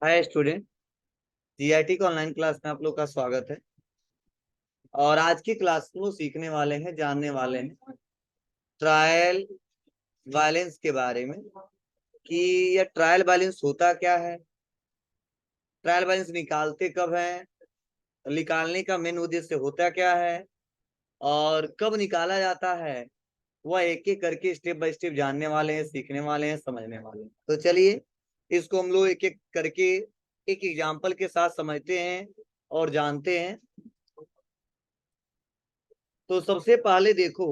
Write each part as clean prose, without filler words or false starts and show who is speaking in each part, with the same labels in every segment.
Speaker 1: Hi student. GIT का online class में आप लोग का स्वागत है। और आज की क्लास में सीखने वाले हैं, जानने वाले हैं ट्रायल बैलेंस के बारे में कि यह ट्रायल बैलेंस होता क्या है, ट्रायल बैलेंस निकालते कब है, निकालने का मेन उद्देश्य होता क्या है और कब निकाला जाता है। वह एक एक करके स्टेप बाय स्टेप जानने वाले हैं, सीखने वाले हैं, समझने वाले हैं। तो चलिए इसको हम लोग एक एक करके एक एग्जाम्पल के साथ समझते हैं और जानते हैं। तो सबसे पहले देखो,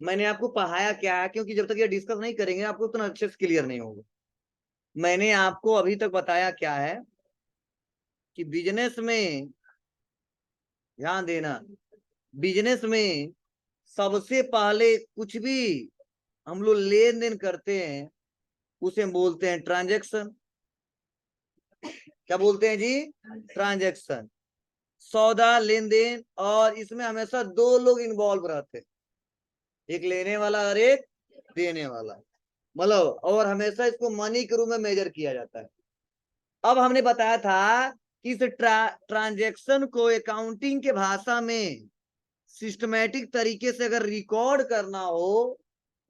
Speaker 1: मैंने आपको पढ़ाया क्या है, क्योंकि जब तक ये डिस्कस नहीं करेंगे आपको उतना अच्छे से क्लियर नहीं होगा। मैंने आपको अभी तक बताया क्या है कि बिजनेस में, ध्यान देना, बिजनेस में सबसे पहले कुछ भी हम लोग लेन देन करते हैं उसे हम बोलते हैं ट्रांजैक्शन। क्या बोलते हैं जी? ट्रांजैक्शन, सौदा, लेन देन। और इसमें हमेशा दो लोग इन्वॉल्व रहते हैं, एक लेने वाला और एक देने वाला, मतलब, और हमेशा इसको मनी के रूप में मेजर किया जाता है। अब हमने बताया था कि इस ट्रांजैक्शन को अकाउंटिंग के भाषा में सिस्टमैटिक तरीके से अगर रिकॉर्ड करना हो,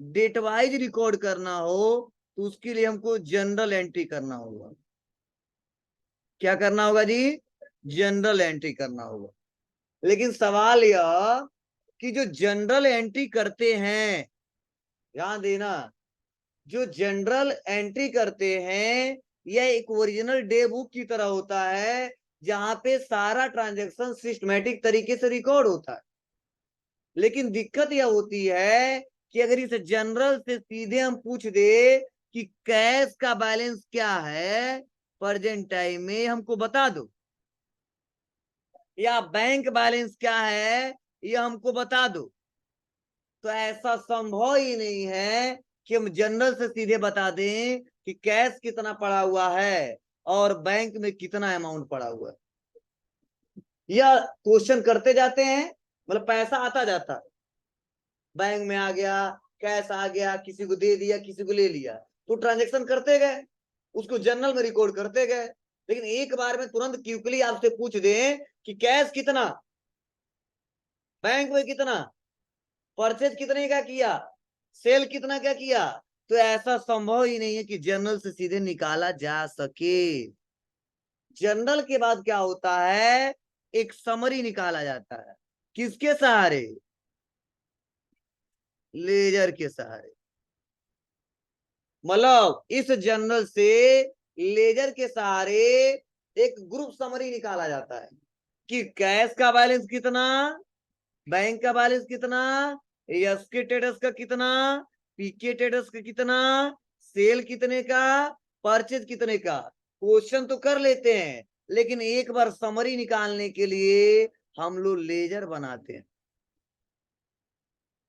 Speaker 1: डेट वाइज रिकॉर्ड करना हो, तो उसके लिए हमको जनरल एंट्री करना होगा। क्या करना होगा जी? जनरल एंट्री करना होगा। लेकिन सवाल यह कि जो जनरल एंट्री करते हैं, ध्यान देना, जो जनरल एंट्री करते हैं यह एक ओरिजिनल डे बुक की तरह होता है, जहां पे सारा ट्रांजैक्शन सिस्टमैटिक तरीके से रिकॉर्ड होता है। लेकिन दिक्कत यह होती है कि अगर इस जनरल से सीधे हम पूछ दे कि कैश का बैलेंस क्या है प्रेजेंट टाइम में, हमको बता दो, या बैंक बैलेंस क्या है यह हमको बता दो, तो ऐसा संभव ही नहीं है कि हम जनरल से सीधे बता दें कि कैश कितना पड़ा हुआ है और बैंक में कितना अमाउंट पड़ा हुआ है। यह क्वेश्चन करते जाते हैं, मतलब पैसा आता जाता, बैंक में आ गया, कैश आ गया, किसी को दे दिया, किसी को ले लिया, तो ट्रांजेक्शन करते गए, उसको जनरल में रिकॉर्ड करते गए। लेकिन एक बार में तुरंत क्विकली आपसे पूछ दें कि कैश कितना, बैंक में कितना, परचेज कितने का किया, सेल कितना क्या किया, तो ऐसा संभव ही नहीं है कि जनरल से सीधे निकाला जा सके। जनरल के बाद क्या होता है, एक समरी निकाला जाता है। किसके सहारे? लेजर के सहारे। मतलब इस जनरल से लेजर के सहारे एक ग्रुप समरी निकाला जाता है कि कैश का बैलेंस कितना, बैंक का बैलेंस कितना, एस के टेटस का कितना, पी के टेटस का कितना, सेल कितने का, परचेज कितने का। क्वेश्चन तो कर लेते हैं, लेकिन एक बार समरी निकालने के लिए हम लोग लेजर बनाते हैं।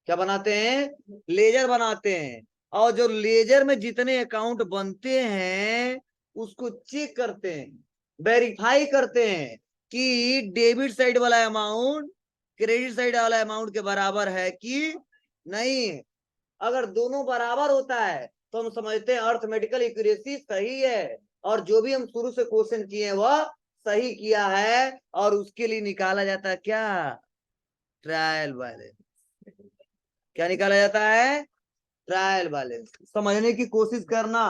Speaker 1: क्या बनाते हैं? लेजर बनाते हैं। और जो लेजर में जितने अकाउंट बनते हैं उसको चेक करते हैं, वेरीफाई करते हैं कि डेबिट साइड वाला अमाउंट क्रेडिट साइड वाला अमाउंट के बराबर है कि नहीं। अगर दोनों बराबर होता है तो हम समझते हैं अर्थमेटिकल एक्यूरेसी सही है, और जो भी हम शुरू से क्वेश्चन किए हैं वह सही किया है, और उसके लिए निकाला जाता है क्या? Trial balance. क्या निकाला जाता है? Trial balance. समझने की कोशिश करना,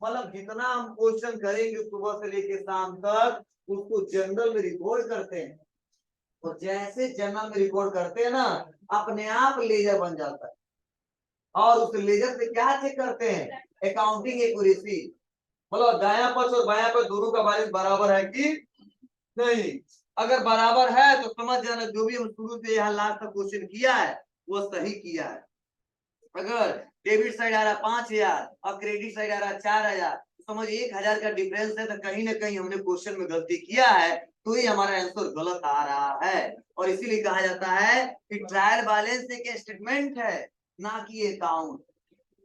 Speaker 1: मतलब जितना हम क्वेश्चन करेंगे सुबह से लेकर शाम तक उसको जनरल में रिकॉर्ड करते हैं, और जैसे जनरल में रिकॉर्ड करते हैं ना, अपने आप लेजर बन जाता है। और उस लेजर से क्या चेक करते हैं? अकाउंटिंग एक्यूरेसी, मतलब दायां पक्ष और बायां पक्ष दोनों का बैलेंस बराबर है कि नहीं। अगर बराबर है तो समझ जाना जो भी हम शुरू से यहाँ लास्ट तक क्वेश्चन किया है वो सही किया है। अगर डेबिट साइड आ रहा 5,000 और क्रेडिट साइड आ रहा 4,000, तो समझ 1,000 का डिफरेंस है, तो कहीं ना कहीं हमने क्वेश्चन में गलती किया है, तो ही हमारा आंसर गलत आ रहा है। और इसीलिए कहा जाता है कि ट्रायल बैलेंस एक स्टेटमेंट है, ना कि अकाउंट।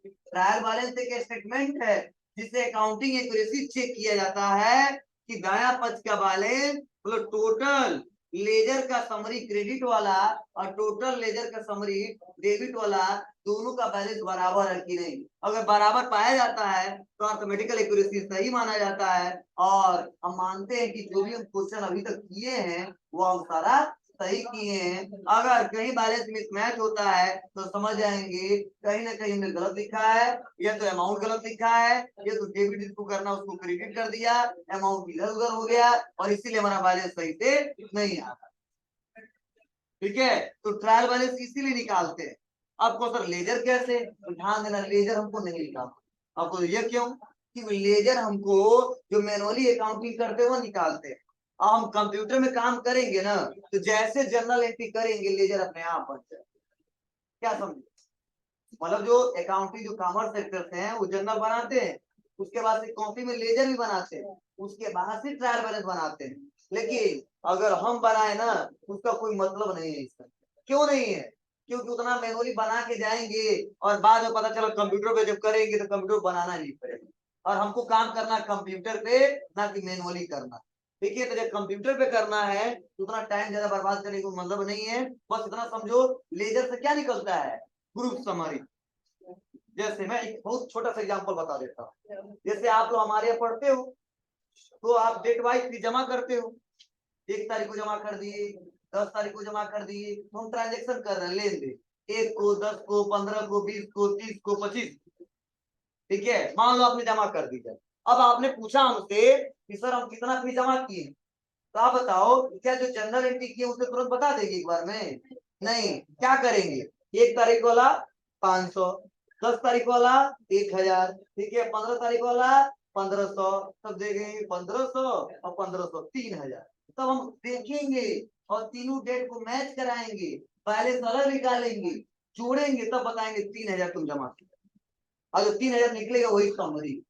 Speaker 1: ट्रायल बैलेंस एक स्टेटमेंट है जिससे अकाउंटिंग एक्यूरेसी चेक किया जाता है कि दाया पक्ष का बैलेंस, मतलब टोटल लेजर का समरी क्रेडिट वाला और टोटल लेजर का समरी डेबिट वाला, दोनों का बैलेंस बराबर है कि नहीं। अगर बराबर पाया जाता है तो अर्थमेटिकल एक्यूरेसी सही माना जाता है, और हम मानते हैं कि जो भी हम क्वेश्चन अभी तक किए हैं वो हम सारा सही किए हैं। अगर कहीं बैलेंस मिसमैच होता है तो समझ जाएंगे कहीं ना कहीं हमने गलत लिखा है, या तो अमाउंट गलत लिखा है, या तो डेबिट जिसको करना उसको क्रेडिट कर दिया, अमाउंट इधर उधर हो गया और इसीलिए हमारा बैलेंस सही से नहीं आ रहा। ठीक है, तो ट्रायल बैलेंस इसीलिए निकालते हैं। आपको सर लेजर कैसे, तो ध्यान देना लेजर हमको नहीं निकालना। आपको ये क्यों कि लेजर हमको जो मैनुअली अकाउंटिंग करते हैं वो निकालते हैं। अब हम कंप्यूटर में काम करेंगे ना, तो जैसे जनरल एंट्री करेंगे लेजर अपने आप बन जाए। क्या समझे, मतलब जो अकाउंटिंग जो कॉमर्स सेक्टर से हैं वो जनरल बनाते हैं, उसके बाद से कॉपी में लेजर भी बनाते हैं, उसके बाद से ट्रायल बैलेंस बनाते हैं। लेकिन अगर हम बनाए ना उसका कोई मतलब नहीं है इसका। क्यों नहीं है, क्योंकि उतना मैनुअली बना के जाएंगे और बाद में पता चला कंप्यूटर पे जब करेंगे तो कंप्यूटर बनाना नहीं पड़ेगा, और हमको काम करना कंप्यूटर पे ना कि मैनुअली करना। ठीक है, तो जब कंप्यूटर पे करना है तो उतना टाइम ज्यादा बर्बाद करने का मतलब नहीं है। बस इतना समझो लेजर से क्या निकलता है, ग्रुप समरी। जैसे मैं एक बहुत छोटा सा एग्जांपल बता देता हूँ। जैसे आप लोग हमारे यहाँ पढ़ते हो तो आप डेट वाइज जमा करते हो, 1 तारीख को जमा कर दिए, 10 तारीख को जमा कर दिए, तो हम ट्रांजेक्शन कर रहे हैं लेन देन, 1 को, 10 को, 15 को, 20 को, 30 को, 25। ठीक है, मान लो आपने जमा कर दी। अब आपने पूछा हमसे कि सर हम कितना फीस जमा किए, तो आप बताओ क्या जो जनरल एंट्री किए उसे तुरंत बता देंगे एक बार में, नहीं। क्या करेंगे, 1 तारीख वाला 500, 10 तारीख वाला 1000, ठीक है, 15 तारीख वाला 1500, तब देखेंगे 1500 और 1500 3000। तब हम देखेंगे और तीनों डेट को मैच कराएंगे, बैलेंस अलग निकालेंगे, जोड़ेंगे, तब बताएंगे 3000 तुम जमा किया। और जो 3000 निकलेगा वही समरी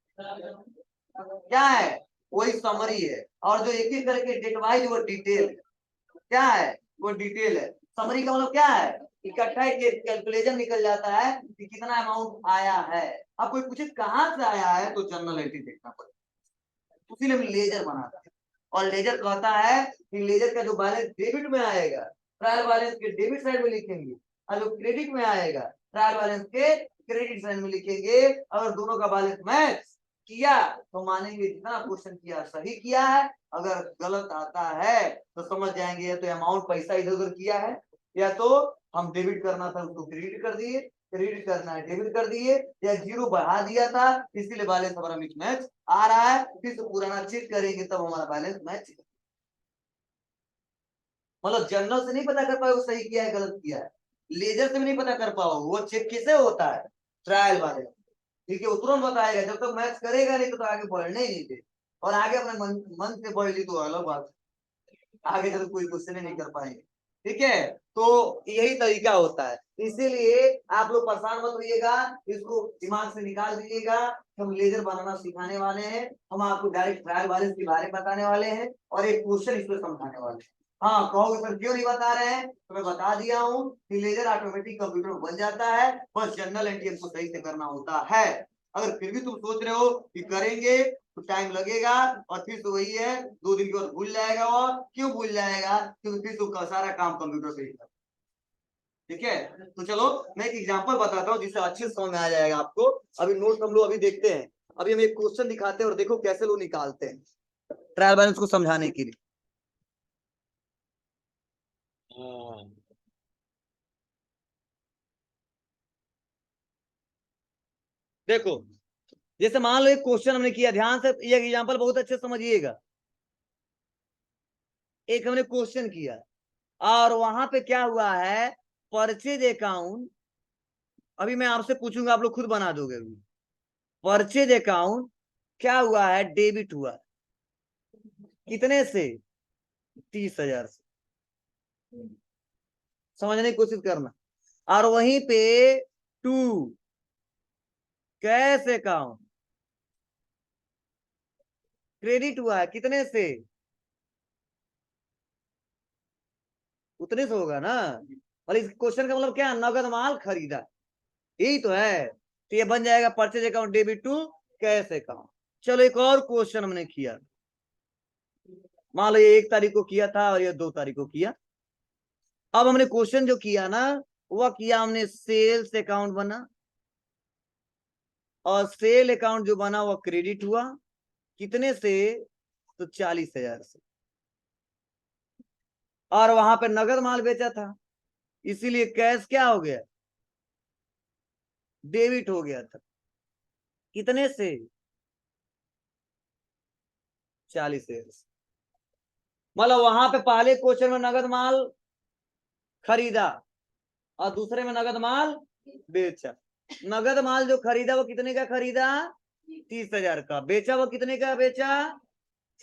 Speaker 1: क्या है, वही समरी है। और जो एक एक करके डेट वाइज वो डिटेल क्या है, वो डिटेल है। समरी का मतलब क्या है, इकट्ठा कैलकुलेशन निकल जाता है कि कितना अमाउंट आया है। अब कोई पूछे कहाँ से आया है तो जनरल एंट्री देखना पड़ेगा, उसीलिए हम लेजर बनाते हैं। और लेजर कहता है कि लेजर का जो बैलेंस डेबिट में आएगा ट्रायल बैलेंस के डेबिट साइड में लिखेंगे, और जो क्रेडिट में आएगा ट्रायल बैलेंस के क्रेडिट साइड में लिखेंगे। अगर दोनों का बैलेंस मैच किया तो मानेंगे जितना क्वेश्चन किया सही किया है, अगर गलत आता है तो समझ जाएंगे या तो अमाउंट पैसा इधर उधर किया है, या तो हम डेबिट करना था उसको क्रेडिट कर दिए, क्रेडिट करना है डेबिट कर दिए, या जीरो बढ़ा दिया था इसीलिए बैलेंस हमारा मिसमैच आ रहा है। फिर तो पुराना चेक करेंगे तब हमारा बैलेंस मैच। मतलब जनरल से नहीं पता कर पाओगे सही किया है गलत किया है, लेजर से भी नहीं पता कर पाओगे, वो चेक कैसे होता है, ट्रायल वाले। ठीक है, वो तुरंत बताएगा, जब तक मैच करेगा नहीं तो आगे बढ़ने ही नहीं दे। और आगे अपने मन से बढ़ ली तो अलग बात, आगे चल कोई क्वेश्चन नहीं कर पाएंगे। ठीक है, तो यही तरीका होता है, इसीलिए आप लोग परेशान मत होइएगा, इसको दिमाग से निकाल दीजिएगा। हम लेजर बनाना सिखाने वाले हैं, हम आपको डायरेक्ट ट्रायल बैलेंस के बारे में बताने वाले हैं और एक क्वेश्चन इसको समझाने वाले हैं। हाँ, कहोगे सर क्यों नहीं बता रहे हैं, तो मैं बता दिया हूँ कि लेजर ऑटोमेटिक कंप्यूटर में बन जाता है, बस जनरल एंट्री को सही से करना होता है। अगर फिर भी तुम सोच रहे हो कि करेंगे तो टाइम लगेगा, और फिर तो वही है 2 दिन के बाद भूल जाएगा। और क्यों भूल जाएगा, क्योंकि फिर तो सारा काम कंप्यूटर पे ही है। ठीक है, तो चलो मैं एक एग्जांपल बताता हूँ जिससे अच्छे समझ में आ जाएगा आपको। अभी नोट हम लोग अभी देखते हैं, अभी हम एक क्वेश्चन दिखाते हैं और देखो कैसे लोग निकालते हैं ट्रायल बैलेंस को समझाने के लिए। देखो, जैसे मान लो एक क्वेश्चन हमने किया, ध्यान से ये एग्जांपल बहुत अच्छे समझिएगा। एक हमने क्वेश्चन किया और वहां पे क्या हुआ है, परचेज अकाउंट, अभी मैं आपसे पूछूंगा आप लोग खुद बना दोगे। अभी परचेज अकाउंट क्या हुआ है, डेबिट हुआ, कितने से, 30,000 से। समझने की कोशिश करना। और वहीं पे टू कैश अकाउंट क्रेडिट हुआ है, कितने से, उतने से होगा ना। और इस क्वेश्चन का मतलब क्या, नगद माल खरीदा, यही तो है। तो ये बन जाएगा purchase account debit to cash account. चलो एक और क्वेश्चन हमने किया, मान लो ये 1 तारीख को किया था और ये 2 तारीख को किया। अब हमने क्वेश्चन जो किया ना वह किया हमने, सेल्स अकाउंट बना, और सेल अकाउंट जो बना वह क्रेडिट हुआ, कितने से, तो 40,000 से। और वहां पे नगद माल बेचा था, इसीलिए कैश क्या हो गया, डेबिट हो गया था, कितने से, 40,000 से। मतलब वहां पे पहले क्वेश्चन में नगद माल खरीदा और दूसरे में नगद माल बेचा। नगद माल जो खरीदा वो कितने का खरीदा, 30,000 का। बेचा वो कितने का बेचा।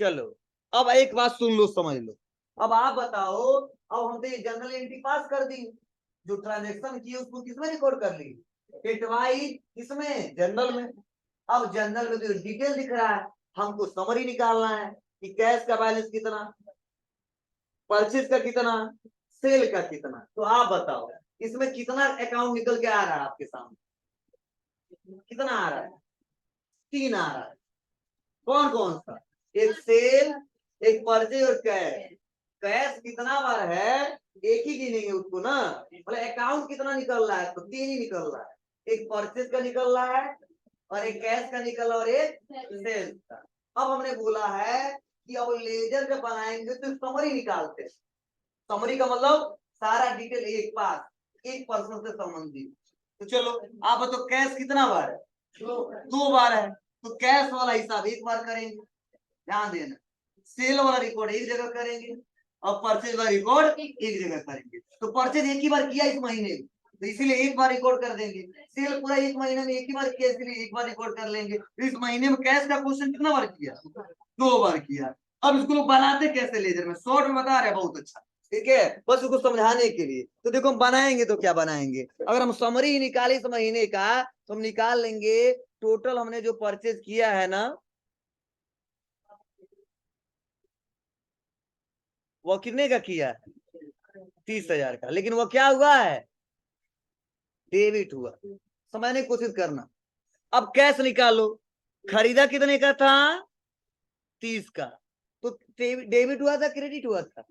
Speaker 1: चलो अब एक बात सुन लो, समझ लो। अब आप बताओ, अब हमने जनरल एंट्री पास कर दी, जो ट्रांजेक्शन की उसको किसमें रिकॉर्ड कर ली, एटवाइज किसमें, जनरल में। अब जनरल में तो डिटेल दिख रहा है, हमको समरी निकालना है कि कैश का बैलेंस कितना, परचेज का कितना, सेल का कितना। तो आप बताओ इसमें कितना अकाउंट निकल के आ रहा है आपके सामने, कितना आ रहा है, 3 आ रहा है। कौन कौन सा, एक सेल, एक परचेज और कैश। कैश कितना बार है, एक ही गिनेंगे उसको ना, मतलब अकाउंट कितना निकल रहा है, तो 3 ही निकल रहा है, एक परचेज का निकल रहा है और एक कैश का निकल रहा है और एक सेल्स का। अब हमने बोला है कि अब लेजर जब बनाएंगे तो समरी निकालते हैं। समरी का मतलब सारा डिटेल एक पास, एक पर्सन से संबंधित। तो चलो आप बताओ कैश कितना बार है, 2 बार है, तो कैश वाला हिसाब एक बार करेंगे, ध्यान देना। सेल वाला रिकॉर्ड एक जगह करेंगे और परचेज वाला रिकॉर्ड एक जगह करेंगे। तो परचेज एक ही बार किया इस महीने में, तो इसीलिए एक बार रिकॉर्ड कर देंगे। सेल पूरा एक महीने में एक ही बार किया, इसलिए एक बार रिकॉर्ड कर लेंगे। तो इस महीने में कैश का क्वेश्चन कितना बार किया, 2 बार किया। अब इसको लोग बनाते कैसे लेजर में, शॉर्ट में बता रहे हैं, बहुत अच्छा, ठीक है, बस उसको समझाने के लिए। तो देखो हम बनाएंगे तो क्या बनाएंगे, अगर हम समरी ही निकाले इस महीने का तो हम निकाल लेंगे टोटल हमने जो परचेज किया है ना, वो कितने का किया है, 30,000 का। लेकिन वो क्या हुआ है, डेबिट हुआ। समझने की कोशिश करना। अब कैश निकालो, खरीदा कितने का था, 30 का, तो डेबिट हुआ था क्रेडिट हुआ था,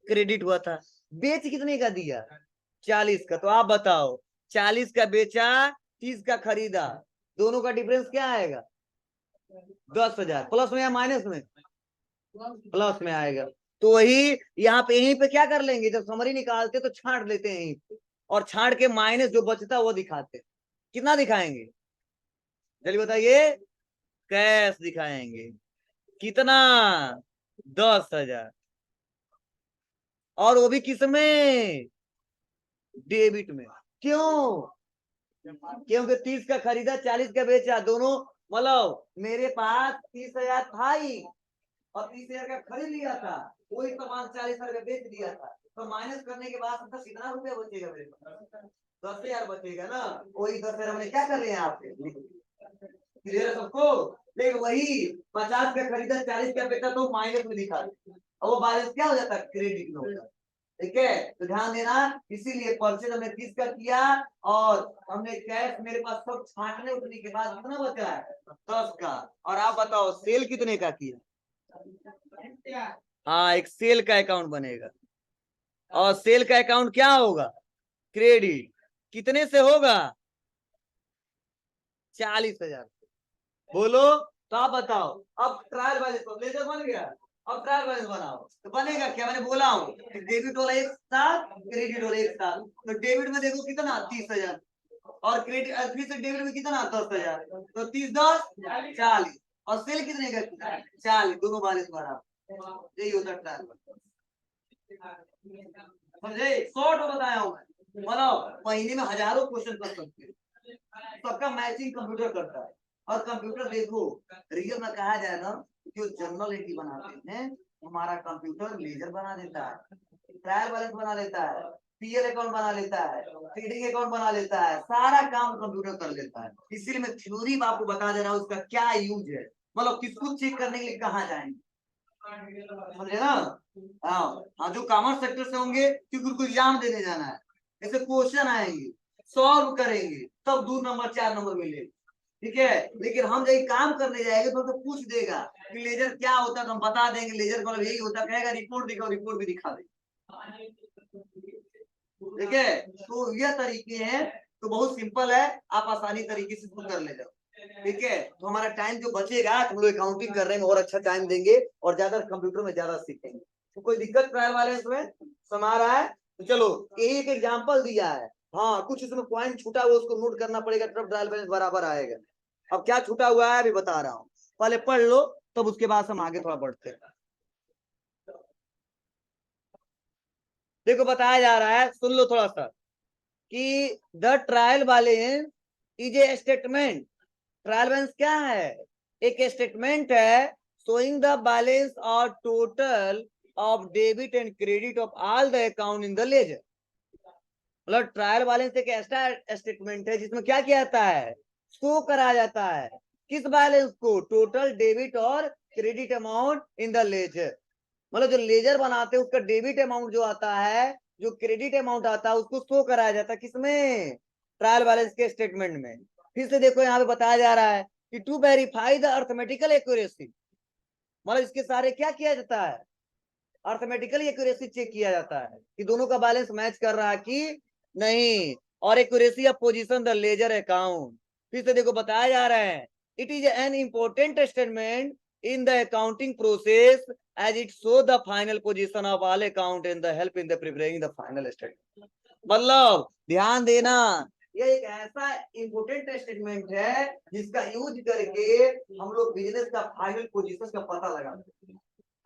Speaker 1: क्रेडिट हुआ था। बेच कितने का दिया, 40 का। तो आप बताओ 40 का बेचा, 30 का खरीदा, दोनों का डिफरेंस क्या आएगा, 10,000। प्लस में या माइनस में, प्लस में आएगा। तो वही यहाँ पे, यहीं पे क्या कर लेंगे, जब समरी निकालते तो छांट लेते हैं यहीं पे, और छांट के माइनस जो बचता है वो दिखाते हैं। कितना दिखाएंगे, जल्दी बताइए, कैश दिखाएंगे, कितना, 10,000। और वो भी किस में, डेबिट में। क्यों, क्योंकि 30 का खरीदा, 40 का बेचा, दोनों मतलब मेरे पास 30,000 था ही, और 30,000 का खरीद लिया था, वही सामान 40,000 का बेच दिया था। तो माइनस करने के बाद तो कितना रुपया बचेगा मेरे पास, 10,000 बचेगा ना। वही 10,000 हमने क्या कर लिया आपसे, क्लियर सबको। लेकिन वही 50 का खरीदा, 40 का बेचा, तो माइनस में दिखा, और वो बैलेंस क्या हो जाता है, क्रेडिट में होता है। ठीक है, तो ध्यान देना। इसीलिए परचेज हमने 30 का किया, और हमने कैश मेरे पास सब छांटने उठने के बाद कितना बचा है, 10 का। और आप बताओ सेल कितने का किया, हाँ एक सेल का अकाउंट बनेगा, और सेल का अकाउंट क्या होगा, क्रेडिट। कितने से होगा, 40,000। बोलो, तो आप बताओ। अब ट्रायल बैलेंस लेजर बन गया, अब ट्रायल बैलेंस बनाओ, तो बनेगा क्या, मैंने बोला हूँ डेबिट वाला एक साथ, क्रेडिट वाला एक साथ। तो डेबिट में देखो कितना, 30,000, और क्रेडिट फिर से डेबिट में कितना, 10,000। तो 30 10 40, और सेल कितने का, 40, दोनों बैलेंस बराबर। यही होता है ट्रायल बैलेंस, समझे, शॉर्ट में बताया हूँ मैं। मतलब महीने में हजारों क्वेश्चन कर सकते हैं, सबका मैचिंग कंप्यूटर करता है। और कंप्यूटर देखो, रियल में कहा जाए ना, जो जनरल एंट्री बनाते हैं हमारा कंप्यूटर लेजर बना देता है, ट्रायल बैलेंस बना लेता है, पीएल अकाउंट बना लेता है, ट्रेडिंग अकाउंट बना लेता है, सारा काम कंप्यूटर कर लेता है। इसीलिए मैं थ्योरी में आपको बता दे रहा हूँ उसका क्या यूज है, मतलब किसको चेक करने के लिए कहाँ जाएंगे, समझे ना। हाँ हाँ, जो कॉमर्स सेक्टर से होंगे क्योंकि उनको एग्जाम देने जाना है, ऐसे क्वेश्चन आएंगे, सॉल्व करेंगे, तब 2 नंबर 4 नंबर मिलेगा, ठीक है। लेकिन हम जब काम करने जाएंगे तो पूछ देगा कि लेजर क्या होता है, तो हम बता देंगे लेजर का यही होता है, कहेगा रिपोर्ट दिखाओ, रिपोर्ट भी दिखा देंगे। ठीक है, तो यह तरीके हैं, तो बहुत सिंपल है, आप आसानी तरीके से इसको कर ले जाओ। ठीक है, तो हमारा टाइम जो बचेगा हम लोग अकाउंटिंग करने में और अच्छा टाइम देंगे और ज्यादा कंप्यूटर में ज्यादा सीखेंगे। तो कोई दिक्कत ट्रायल वाले इसमें समा रहा है? तो चलो यही एक एग्जाम्पल दिया है। हाँ, कुछ इसमें पॉइंट छूटा हुआ उसको नोट करना पड़ेगा, तब ट्रायल बैलेंस बराबर आएगा। अब क्या छूटा हुआ है अभी बता रहा हूँ, पहले पढ़ लो, तब उसके बाद हम आगे थोड़ा बढ़ते हैं। देखो बताया जा रहा है, सुन लो थोड़ा सा, कि the trial balance is a statement. Trial balance क्या है? एक स्टेटमेंट है शोइंग द बैलेंस और total of debit and credit of all the account in the ledger. मतलब ट्रायल बैलेंस एक ऐसा स्टेटमेंट है जिसमें क्या किया जाता है, शो करा जाता है किस बैलेंस को, टोटल डेबिट और credit amount in the ledger. मतलब जो लेजर बनाते हैं उसका डेबिट अमाउंट जो आता है, जो क्रेडिट अमाउंट आता है, उसको शो कराया जाता है किसमें, ट्रायल बैलेंस के स्टेटमेंट में। फिर से देखो यहाँ पे बताया जा रहा है कि to verify the arithmetical accuracy, मतलब इसके सारे क्या किया जाता है, अर्थमेटिकल एक्यूरेसी चेक किया जाता है कि दोनों का बैलेंस मैच कर रहा है कि नहीं, और accuracy of position the ledger account. फिर से देखो बताया जा रहा है, it is an important statement in the accounting process as it show the final position of all account and the help in the preparing the final statement। मतलब ध्यान देना, ये एक ऐसा इंपोर्टेंट स्टेटमेंट है जिसका यूज करके हम लोग बिजनेस का फाइनल पोजीशन का पता लगाते हैं।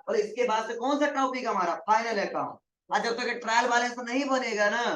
Speaker 1: और इसके बाद से कौन सा टॉपिक हमारा, फाइनल अकाउंट। और जब तक ट्रायल बैलेंस नहीं बनेगा ना,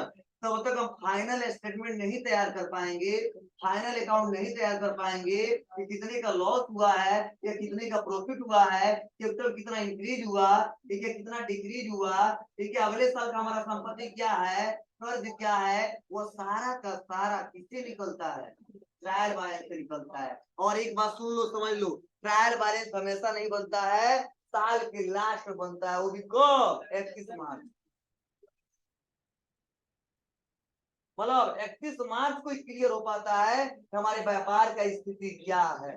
Speaker 1: तब तक हम फाइनल स्टेटमेंट नहीं तैयार कर पाएंगे, फाइनल अकाउंट नहीं तैयार कर पाएंगे कि कितने का लॉस हुआ है या कितने का प्रॉफिट हुआ है, कैपिटल कितना इंक्रीज हुआ, ठीक है, कितना डिक्रीज हुआ, ठीक है, अगले साल का हमारा संपत्ति क्या है, कर्ज क्या है, वो सारा का सारा किससे निकलता है, ट्रायल बैलेंस से निकलता है। और एक बात सुन लो, समझ लो, ट्रायल बैलेंस हमेशा नहीं बनता है, साल के लास्ट में बनता है, वो भी कब, 31 मार्च। मतलब 31 मार्च को क्लियर हो पाता है कि हमारे व्यापार का स्थिति क्या है।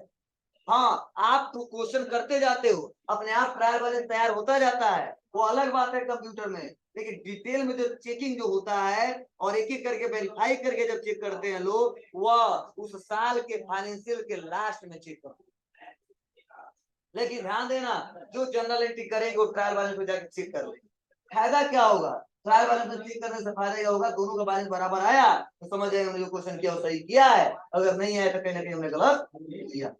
Speaker 1: हाँ, आप तो क्वेश्चन करते जाते हो, अपने आप ट्रायल बैलेंस तैयार होता जाता है, वो अलग बात है कंप्यूटर में, लेकिन डिटेल में जो चेकिंग जो होता है और एक एक करके वेरीफाई करके जब चेक करते हैं लोग, वह उस साल के फाइनेंशियल के लास्ट में चेक करते हैं। लेकिन ध्यान देना, जो जनरल एंट्री करेंगे वो ट्रायल बैलेंस में जाकर चेक कर लेंगे। फायदा क्या होगा, ट्रायल बैलेंस में चेक करने से फायदा क्या होगा, दोनों का बैलेंस बराबर आया तो समझ जाएंगे हमने जो क्वेश्चन किया वो सही किया है, अगर नहीं आया तो कहीं ना कहीं हमने गलत किया।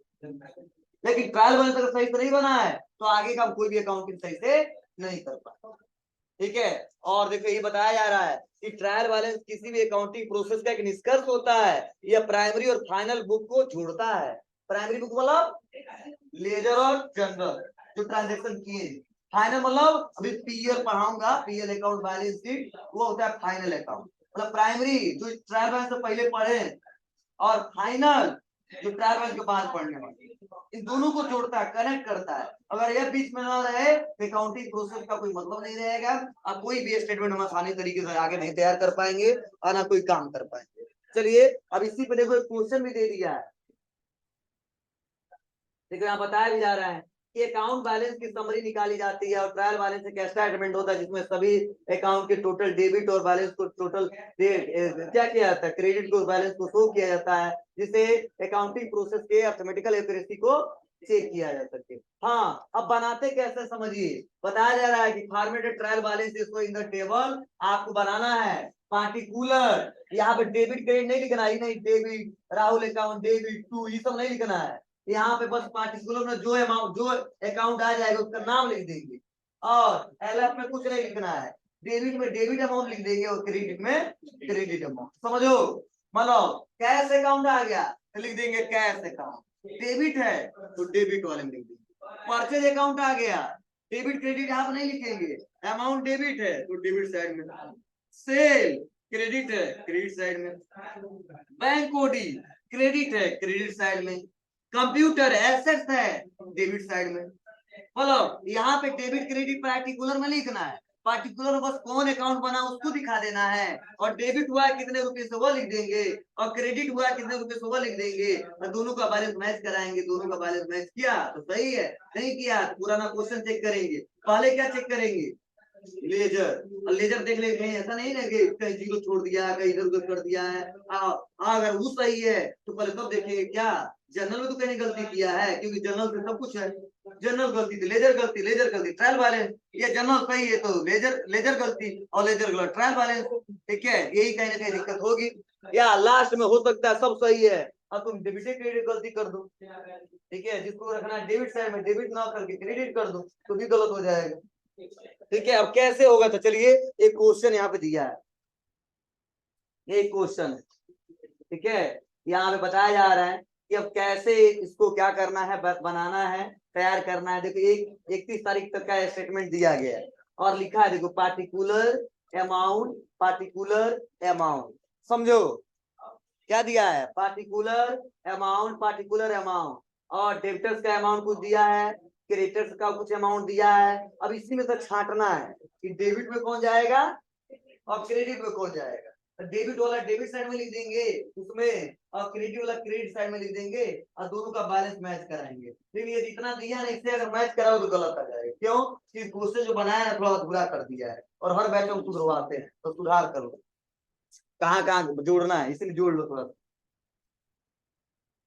Speaker 1: लेकिन ट्रायल बैलेंस अगर सही से नहीं बना है तो आगे का हम कोई भी अकाउंटिंग सही से नहीं कर पाए। ठीक है, और देखो ये बताया जा रहा है कि ट्रायल बैलेंस किसी भी अकाउंटिंग प्रोसेस का एक निष्कर्ष होता है, यह प्राइमरी और फाइनल बुक को जोड़ता है। प्राइमरी बुक मतलब लेजर और जनरल जो ट्रांजेक्शन किए, फाइनल मतलब अभी पीएल पढ़ाऊंगा, पीएल अकाउंट बैलेंस शीट, वो होता है फाइनल अकाउंट। मतलब प्राइमरी जो ट्रायल बैलेंस से पहले पढ़े, और फाइनल जो ट्रायल बैलेंस के बाद पढ़ने वाले, इन दोनों को जोड़ता है, कनेक्ट करता है। अगर यह बीच में ना रहे तो अकाउंटिंग प्रोसेस का कोई मतलब नहीं रहेगा, और कोई भी स्टेटमेंट हम आसानी तरीके से आगे नहीं तैयार कर पाएंगे और ना कोई काम कर पाएंगे। चलिए अब इसी पे देखो एक क्वेश्चन भी दे दिया है, देखो यहाँ बताया भी जा रहा है कि अकाउंट बैलेंस की समरी निकाली जाती है, और ट्रायल बैलेंस एक ऐसा स्टेटमेंट होता है जिसमें सभी अकाउंट के टोटल डेबिट और बैलेंस को टोटल क्या किया जाता है, क्रेडिट को बैलेंस को शो किया जाता है, जिसे अकाउंटिंग प्रोसेस के अर्थमेटिकल एक्यूरेसी को चेक किया जा सके। हाँ, अब बनाते कैसे समझिए, बताया जा रहा है कि फॉर्मेटेड ट्रायल बैलेंस इसको इन द टेबल आपको बनाना है पार्टिकुलर, यहाँ पे डेबिट क्रेडिट नहीं लिखना है, नहीं debit Rahul account debit to ये सब नहीं लिखना है, यहाँ पे बस पार्टिकुलर में जो अमाउंट जो अकाउंट आ जाएगा उसका नाम लिख देंगे, और एलएफ में कुछ नहीं लिखना है, डेबिट में डेबिट अमाउंट लिख देंगे और क्रेडिट में क्रेडिट अमाउंट। समझो, मतलब कैश अकाउंट आ गया तो लिख देंगे कैश अकाउंट, डेबिट है तो डेबिट वाले में लिख देंगे, परचेज अकाउंट आ गया, डेबिट क्रेडिट आप नहीं लिखेंगे, अमाउंट डेबिट है तो डेबिट साइड में, सेल क्रेडिट है क्रेडिट साइड में, बैंक ओडी क्रेडिट है क्रेडिट साइड में, कंप्यूटर एसेट्स है डेबिट साइड में। मतलब यहाँ पे डेबिट क्रेडिट पार्टिकुलर में लिखना है, पार्टिकुलर बस कौन अकाउंट बना उसको दिखा देना है, और डेबिट हुआ कितने रुपए से वो लिख देंगे, और क्रेडिट हुआ कितने रुपए से वो लिख देंगे, और दोनों का बैलेंस मैच कराएंगे, दोनों का बैलेंस मैच किया तो सही है, नहीं किया तो पुराना क्वेश्चन चेक करेंगे। पहले क्या चेक करेंगे, लेजर, लेजर देख ले, कहीं ऐसा नहीं ना कि कहीं जीरो छोड़ दिया, कहीं इधर उधर कर दिया है। अगर वो सही है तो पहले तब देखेंगे क्या जनरल में तो कहीं गलती किया है, क्योंकि जनरल से सब कुछ है। जनरल गलती थी, लेजर गलती, लेजर गलती, ट्रायल बैलेंस। ये जनरल सही है तो लेजर, लेजर गलती और लेजर गलत, ट्रायल बैलेंस। ठीक है, यही कहीं ना कहीं दिक्कत होगी। या लास्ट में हो सकता है सब सही है और तुम डेबिट क्रेडिट गलती कर दो। ठीक है, जिसको रखना है डेबिट साइड में, डेबिट ना करके क्रेडिट कर दो तो भी गलत हो जाएगा। ठीक है, अब कैसे होगा तो चलिए एक क्वेश्चन यहाँ पे दिया है, एक क्वेश्चन है। ठीक है, यहाँ पे बताया जा रहा है कि अब कैसे इसको क्या करना है, बनाना है, तैयार करना है। देखो 31 तारीख तक का स्टेटमेंट दिया गया है और लिखा है देखो पार्टिकुलर अमाउंट, पार्टिकुलर अमाउंट। समझो क्या दिया है, पार्टिकुलर अमाउंट, पार्टिकुलर अमाउंट, और डेबिटर्स का अमाउंट कुछ दिया है, क्रेडिटर्स का कुछ अमाउंट दिया है। अब इसी में से छांटना है कि डेबिट में कौन जाएगा और क्रेडिट में कौन जाएगा। डेबिट वाला डेबिट साइड में लिख देंगे उसमें, और क्रेडिट वाला क्रेडिट साइड में लिख देंगे और दोनों का बैलेंस मैच कराएंगे। फिर ये जितना दिया ना इससे अगर मैच कराओ तो गलत आ जाएगा। क्यों कि क्वेश्चन जो बनाया ना थोड़ा अधूरा कर दिया है और हर बैच में सुधरवाते हैं, तो सुधार करो, कहाँ कहाँ जोड़ना है इसलिए जोड़ लो थोड़ा।